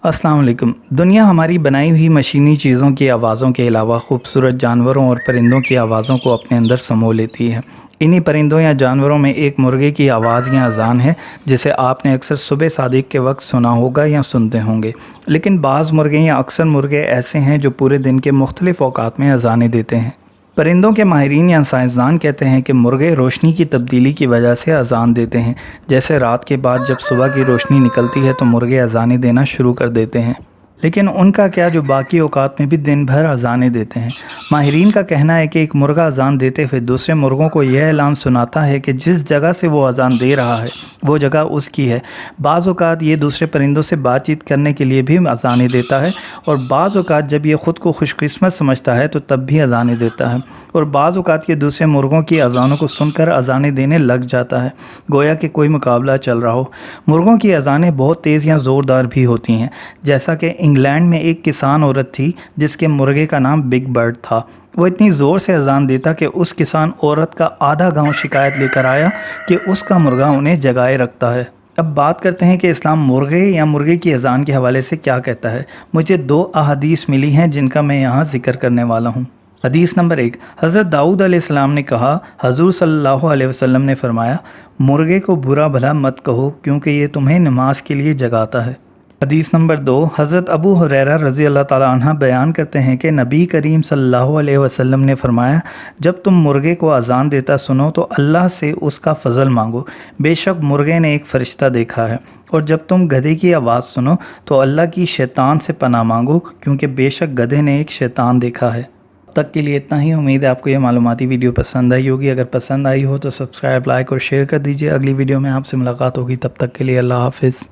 अस्सलाम वालेकुम। दुनिया हमारी बनाई हुई मशीनी चीज़ों की आवाज़ों के अलावा खूबसूरत जानवरों और परिंदों की आवाज़ों को अपने अंदर समो लेती है। इन्हीं परिंदों या जानवरों में एक मुर्गे की आवाज़ या अज़ान है, जिसे आपने अक्सर सुबह सादिक के वक्त सुना होगा या सुनते होंगे। लेकिन बाज़ मुर्गे या अक्सर मुर्गे ऐसे हैं जो पूरे दिन के मुख्तलिफ़ औक़ात में अज़ानें देते हैं। परिंदों के माहिरीन या साइंसदान कहते हैं कि मुर्गे रोशनी की तब्दीली की वजह से अज़ान देते हैं। जैसे रात के बाद जब सुबह की रोशनी निकलती है तो मुर्गे अज़ानें देना शुरू कर देते हैं। लेकिन उनका क्या जो बाकी औक़ात में भी दिन भर अज़ानें देते हैं। माहिरीन का कहना है कि एक मुर्गा अज़ान देते हुए दूसरे मुर्गों को यह ऐलान सुनाता है कि जिस जगह से वो अज़ान दे रहा है वो जगह उसकी है। बाज़ औक़ात ये दूसरे परिंदों से बातचीत करने के लिए भी अज़ानें देता है, और बाज़ औक़ात जब ये ख़ुद को खुशकिस्मत समझता है तो तब भी अज़ानें देता है। और बाज़ औक़ात ये दूसरे मुर्गों की अज़ानों को सुनकर अज़ानें देने लग जाता है, गोया कि कोई मुकाबला चल रहा हो। मुर्गों की अज़ानें बहुत तेज़ या ज़ोरदार भी होती हैं। जैसा कि इंग्लैंड में एक किसान औरत थी जिसके मुर्गे का नाम बिग बर्ड था। वो इतनी ज़ोर से अज़ान देता कि उस किसान औरत का आधा गांव शिकायत लेकर आया कि उसका मुर्गा उन्हें जगाए रखता है। अब बात करते हैं कि इस्लाम मुर्गे या मुर्गे की अज़ान के हवाले से क्या कहता है। मुझे 2 अहादीस मिली हैं जिनका मैं यहाँ ज़िक्र करने वाला हूँ। हदीस नंबर 1, हज़रत दाऊद अलैहिस्सलाम ने कहा, हज़ूर सल्लल्लाहु अलैहि वसल्लम ने फरमाया, मुर्गे को बुरा भला मत कहो क्योंकि ये तुम्हें नमाज के लिए जगाता है। हदीस नंबर 2, हज़रत अबू हुरैरा रज़ी अल्लाह ताला अन्हा बयान करते हैं कि नबी करीम सल्लल्लाहु अलैहि वसल्लम ने फरमाया, जब तुम मुर्गे को अज़ान देता सुनो तो अल्लाह से उसका फ़ज़ल मांगो, बेशक मुर्गे ने एक फ़रिश्ता देखा है। और जब तुम गधे की आवाज़ सुनो तो अल्लाह की शैतान से पनाह मांगो, क्योंकि बेशक गधे ने एक शैतान देखा है। तक के लिए इतना ही। उम्मीद है आपको यह मालूमाती वीडियो पसंद आई होगी। अगर पसंद आई हो तो सब्सक्राइब, लाइक और शेयर कर दीजिए। अगली वीडियो में आपसे मुलाकात होगी, तब तक के लिए अल्लाह हाफ़िज़।